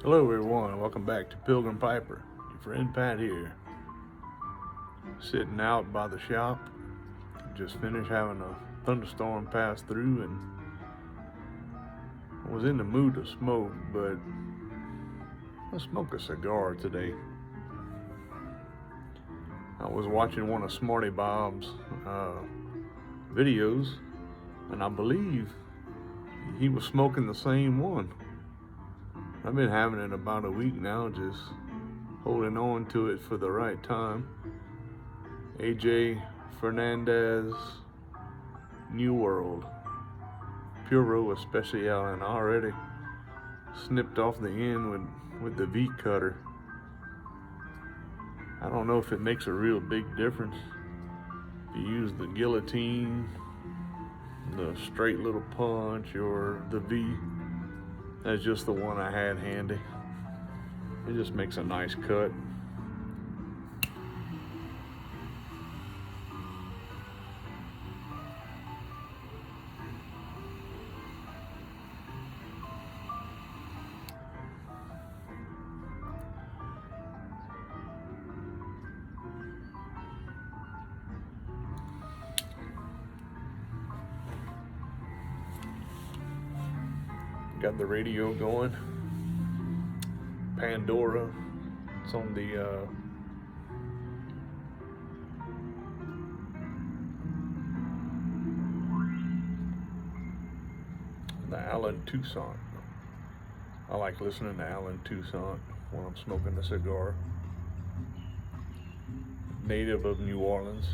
Hello everyone, welcome back to Pilgrim Piper. Your friend Pat here. Sitting out by the shop. Just finished having a thunderstorm pass through and I was in the mood to smoke, but I'll smoke a cigar today. I was watching one of Smarty Bob's videos and I believe he was smoking the same one. I've been having it about a week now, just holding on to it for the right time. AJ Fernandez New World Puro Especial, and I already snipped off the end with the V cutter. I don't know if it makes a real big difference if you use the guillotine, the straight little punch, or the V. That's just the one I had handy. It just makes a nice cut. Got the radio going. Pandora. It's on the Allen Toussaint. I like listening to Allen Toussaint when I'm smoking a cigar. Native of New Orleans.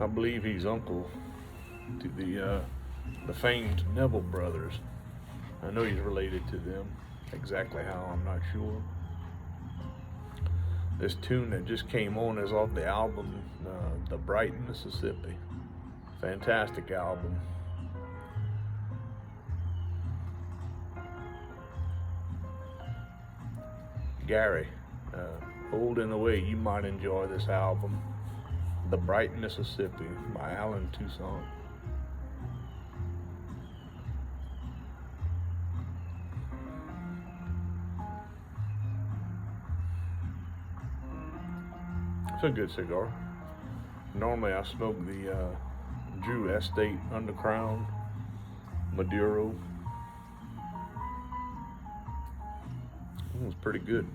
I believe he's uncle to the famed Neville brothers. I know he's related to them. Exactly how, I'm not sure. This tune that just came on is off the album The Brighton, Mississippi. Fantastic album. Gary, Old in the Way, you might enjoy this album. The Brighton, Mississippi by Allen Toussaint. It's a good cigar. Normally I smoke the Drew Estate Undercrown Maduro. It was pretty good.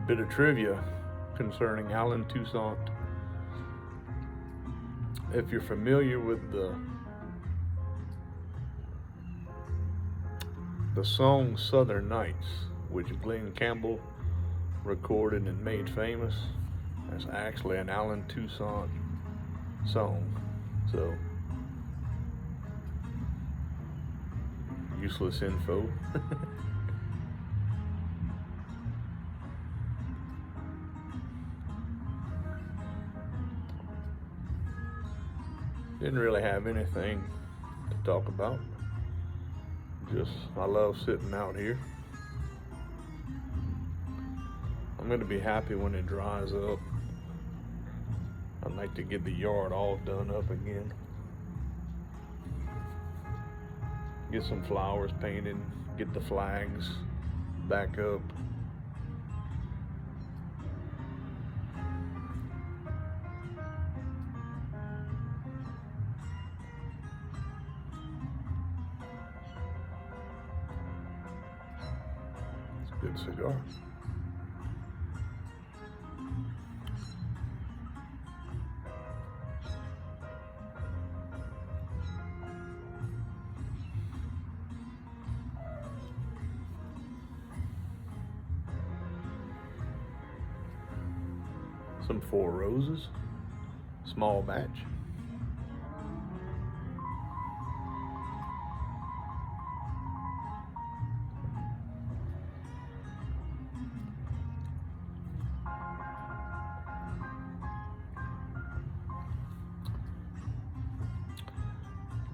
Bit of trivia concerning Allen Toussaint. If you're familiar with the song Southern Nights, which Glenn Campbell recorded and made famous, that's actually an Allen Toussaint song. So, useless info. Didn't really have anything to talk about. Just, I love sitting out here. I'm gonna be happy when it dries up. I'd like to get the yard all done up again. Get some flowers painted, get the flags back up. Good cigar. Some Four Roses, small batch.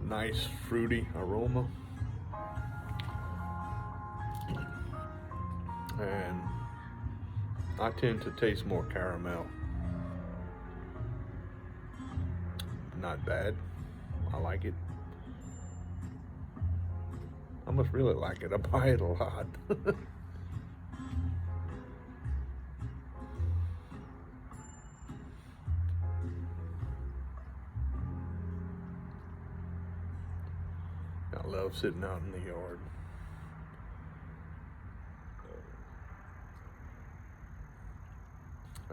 nice fruity aroma. And I tend to taste more caramel. Not bad. I like it. I must really like it. I buy it a lot. I love sitting out in the yard.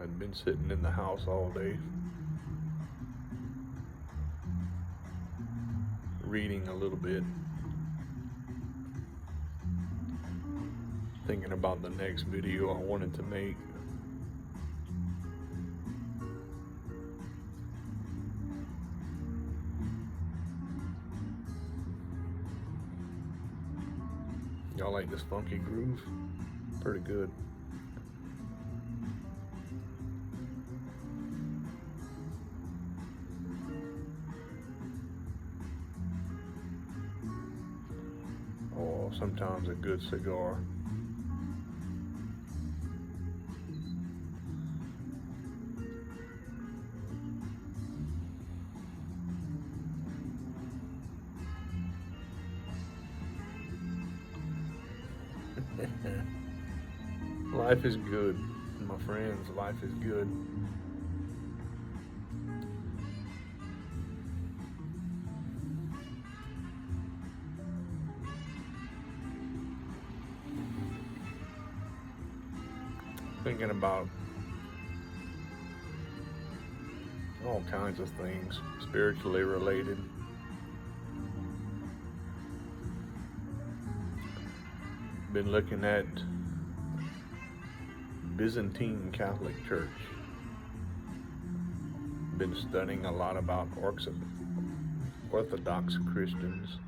I've been sitting in the house all day, reading a little bit, thinking about the next video I wanted to make. Y'all like this funky groove? Pretty good. Oh, sometimes a good cigar. Life is good, my friends. Life is good. Thinking about all kinds of things, spiritually related. Been looking at Byzantine Catholic Church. Been studying a lot about Orthodox Christians.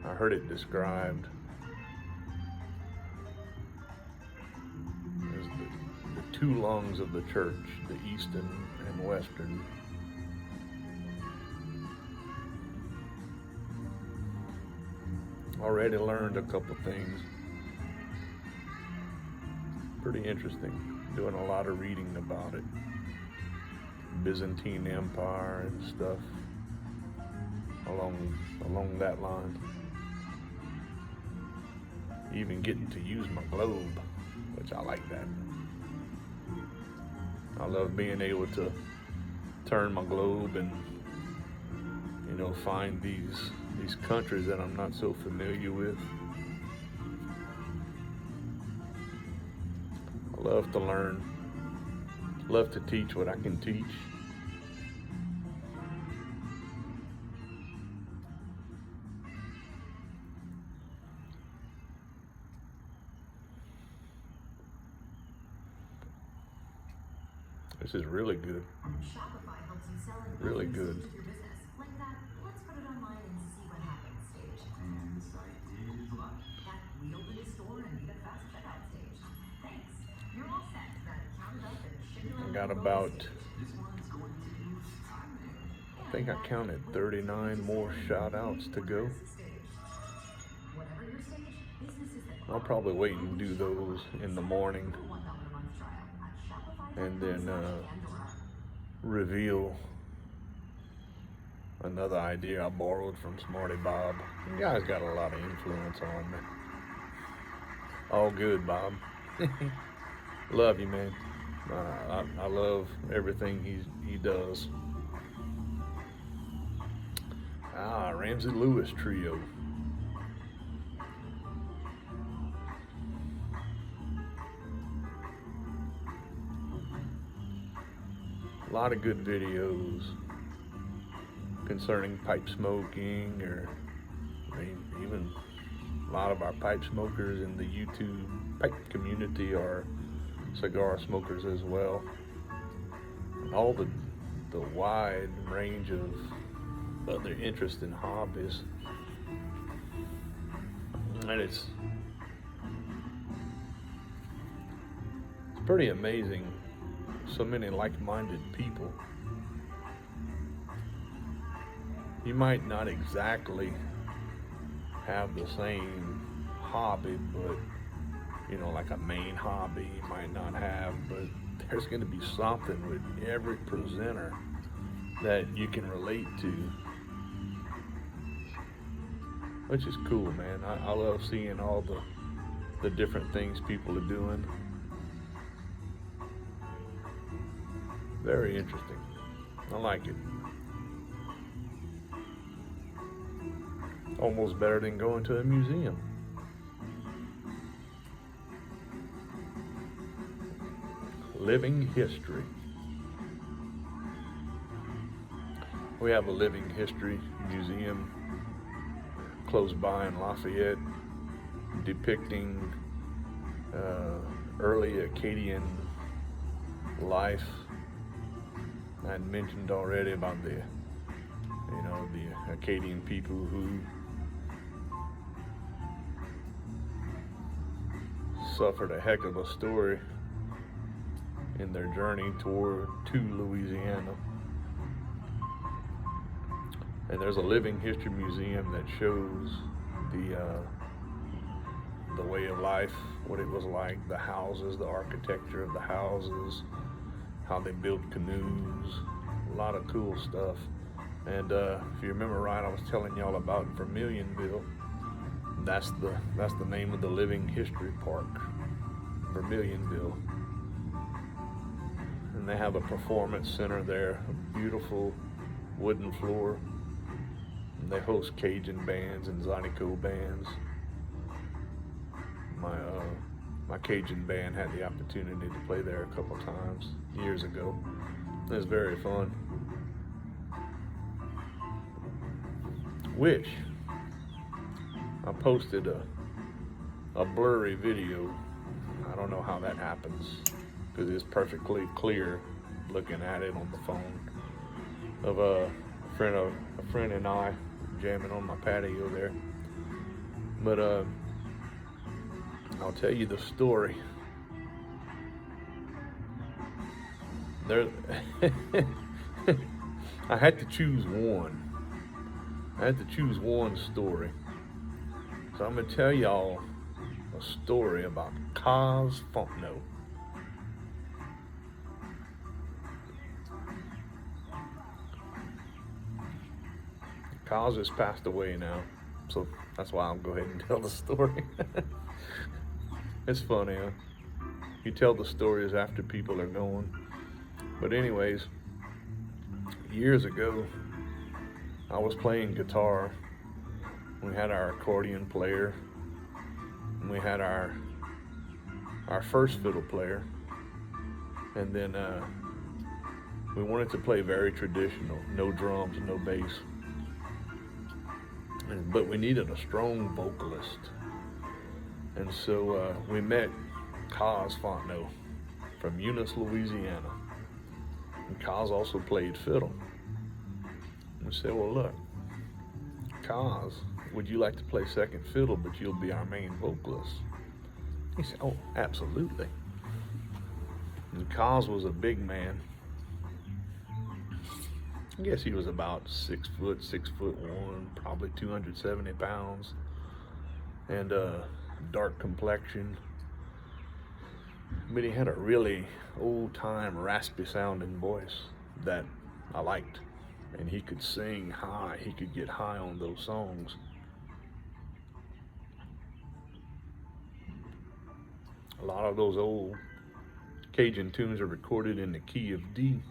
I heard it described as the two lungs of the church, the Eastern and Western. Already learned a couple things. Pretty interesting. Doing a lot of reading about it. Byzantine Empire and stuff along that line. Even getting to use my globe, which I like that. I love being able to turn my globe and, you know, find these countries that I'm not so familiar with. I love to learn, love to teach what I can teach. This is really good. Shopify helps you sell and Really good. your business. Like that, let's put it online and see what happens stage. And the site is live. That we opened a store and need a fast checkout stage. Thanks. You're all set. That counted up and shipped I got about, I think I counted 39 more shout outs to go. Whatever your stage, businesses that I'll probably wait and do those in the morning and then reveal another idea I borrowed from Smarty Bob. You guys got a lot of influence on me. All good, Bob. Love you, man. I love everything he does. Ramsey Lewis Trio. A lot of good videos concerning pipe smoking, or I mean, even a lot of our pipe smokers in the YouTube pipe community are cigar smokers as well. And all the wide range of other interests and hobbies. And it's pretty amazing. So many like-minded people. You might not exactly have the same hobby, but you know, like a main hobby you might not have, but there's going to be something with every presenter that you can relate to, which is cool, man. I love seeing all the different things people are doing. Very interesting. I like it. Almost better than going to a museum. Living history. We have a living history museum close by in Lafayette depicting early Acadian life. I mentioned already about the Acadian people who suffered a heck of a story in their journey to Louisiana. And there's a living history museum that shows the way of life, what it was like, the houses, the architecture of the houses, how they built canoes, a lot of cool stuff. And if you remember right, I was telling y'all about Vermilionville. That's the name of the living history park, Vermilionville. And they have a performance center there, a beautiful wooden floor. And they host Cajun bands and Zydeco bands. My Cajun band had the opportunity to play there a couple times years ago. It was very fun. Which I posted a blurry video. I don't know how that happens, because it's perfectly clear looking at it on the phone, of a friend and I jamming on my patio there. But I'll tell you the story. There, I had to choose one. I had to choose one story. So I'm gonna tell y'all a story about Cigar Fontenot. Cigar has passed away now, so that's why I'll go ahead and tell the story. It's funny, huh? You tell the stories after people are gone. But anyways, years ago, I was playing guitar. We had our accordion player, and we had our first fiddle player, and then we wanted to play very traditional, no drums, no bass. But we needed a strong vocalist. And so we met Cigar Fontenot from Eunice, Louisiana. And Cigar also played fiddle. And we said, well, look, Cigar, would you like to play second fiddle, but you'll be our main vocalist? He said, oh, absolutely. And Cigar was a big man. I guess he was about 6 foot, 6'1", probably 270 pounds, and dark complexion. But he had a really old-time, raspy-sounding voice that I liked, and he could sing high. He could get high on those songs. A lot of those old Cajun tunes are recorded in the key of D.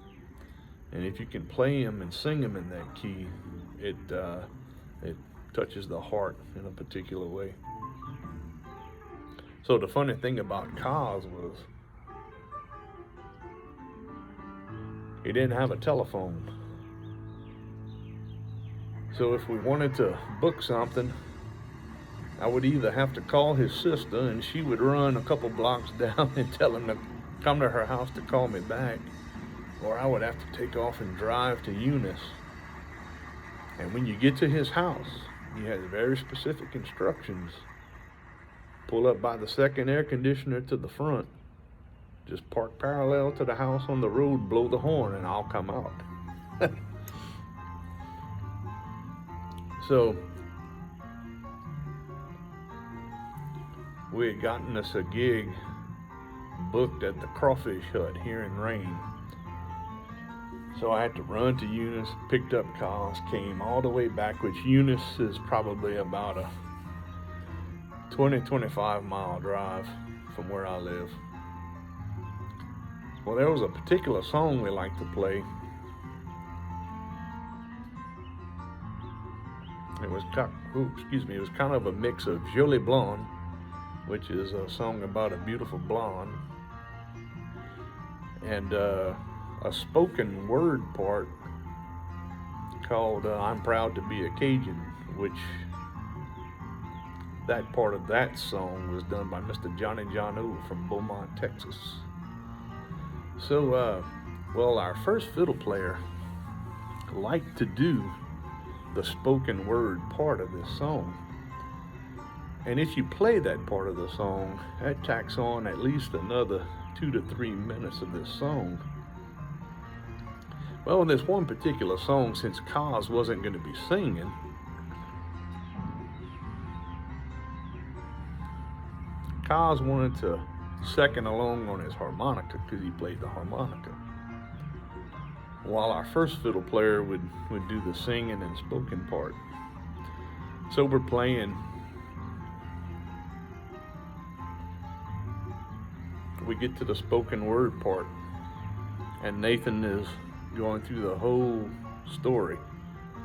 And if you can play them and sing them in that key, it touches the heart in a particular way. So the funny thing about Cigar was he didn't have a telephone. So if we wanted to book something, I would either have to call his sister, and she would run a couple blocks down and tell him to come to her house to call me back, or I would have to take off and drive to Eunice. And when you get to his house, he had very specific instructions pull up by the second air conditioner to the front, just park parallel to the house on the road, blow the horn, and I'll come out. So we had gotten us a gig booked at the Crawfish Hut here in Rain. So I had to run to Eunice, picked up cars, came all the way back, which Eunice is probably about a 20-25 mile drive from where I live. Well, there was a particular song we liked to play. It was kind of a mix of Jolie Blonde, which is a song about a beautiful blonde, and a spoken word part called I'm Proud to Be a Cajun, which that part of that song was done by Mr. Johnny John O from Beaumont, Texas. So, well, our first fiddle player liked to do the spoken word part of this song. And if you play that part of the song, that tacks on at least another 2 to 3 minutes of this song. Well, in this one particular song, since Kaz wasn't going to be singing, Kaz wanted to second along on his harmonica because he played the harmonica, while our first fiddle player would do the singing and spoken part. So we're playing. We get to the spoken word part, and Nathan is going through the whole story.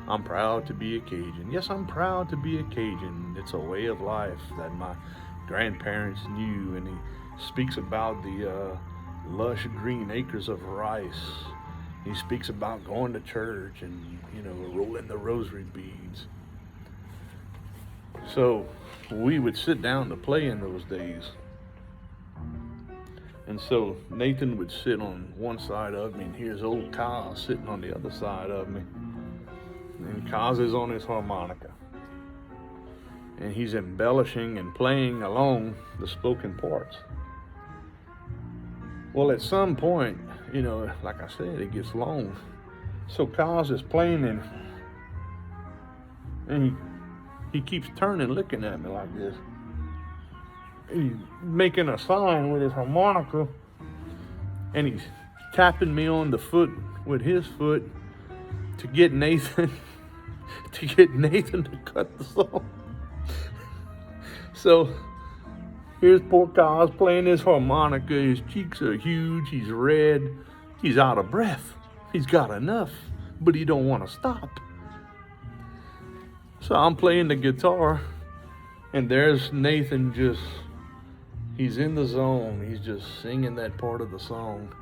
I'm proud to be a Cajun. Yes, I'm proud to be a Cajun. It's a way of life that my grandparents knew. And he speaks about the lush green acres of rice. He speaks about going to church and, rolling the rosary beads. So we would sit down to play in those days. And so Nathan would sit on one side of me, and here's old Kaz sitting on the other side of me. And Kaz is on his harmonica. And he's embellishing and playing along the spoken parts. Well, at some point, like I said, it gets long. So Kaz is playing, and he keeps turning, looking at me like this. He's making a sign with his harmonica, and he's tapping me on the foot with his foot to get Nathan to cut the song. So here's poor Kaz playing his harmonica. His cheeks are huge. He's red. He's out of breath. He's got enough, but he don't want to stop. So I'm playing the guitar, and there's Nathan he's in the zone. He's just singing that part of the song.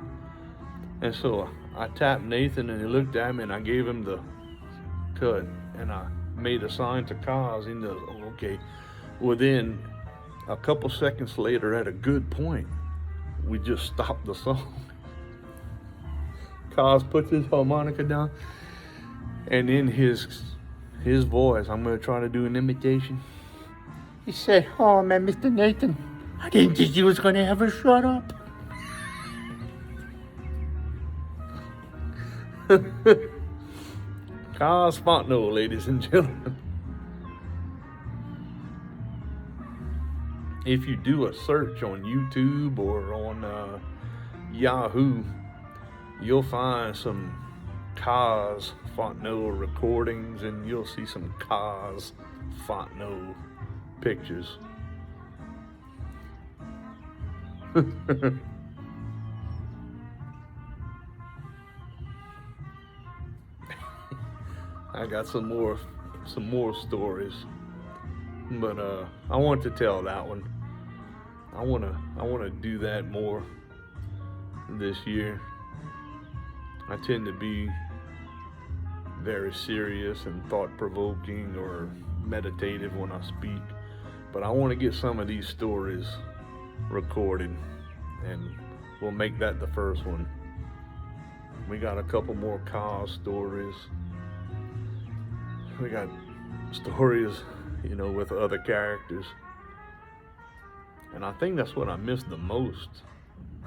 And so I tapped Nathan, and he looked at me, and I gave him the cut, and I made a sign to Kaz. He goes, oh, okay. Within a couple seconds later, at a good point, we just stopped the song. Kaz puts his harmonica down, and in his voice, I'm going to try to do an imitation. He said, oh man, Mr. Nathan, I didn't think you was going to ever shut up. Kaz Fontenot, ladies and gentlemen. If you do a search on YouTube or on Yahoo, you'll find some Kaz Fontenot recordings, and you'll see some Kaz Fontenot pictures. I got some more stories, but I want to tell that one. I want to do that more this year. I tend to be very serious and thought-provoking or meditative when I speak, but I want to get some of these stories recorded, and we'll make that the first one. We got a couple more Kaz stories. We got stories, with other characters. And I think that's what I miss the most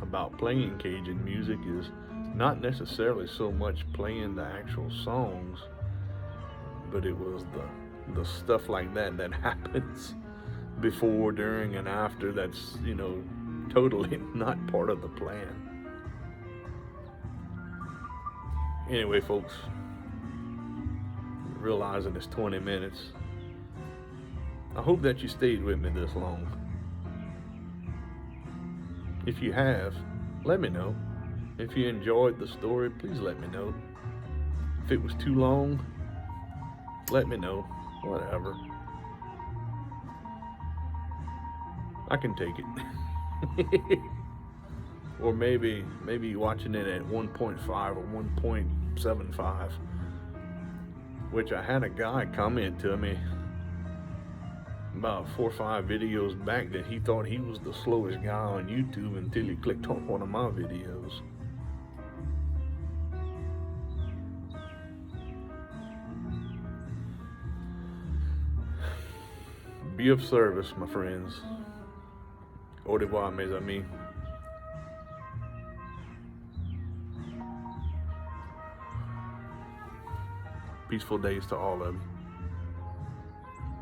about playing Cajun music is not necessarily so much playing the actual songs, but it was the stuff like that that happens before, during, and after that's, totally not part of the plan. Anyway, folks, realizing it's 20 minutes, I hope that you stayed with me this long. If you have, let me know. If you enjoyed the story, please let me know. If it was too long, let me know. Whatever. I can take it. Or maybe watching it at 1.5 or 1.75, which I had a guy comment to me about 4 or 5 videos back that he thought he was the slowest guy on YouTube until he clicked on one of my videos. Be of service, my friends. Au revoir, mes amis. Peaceful days to all of you.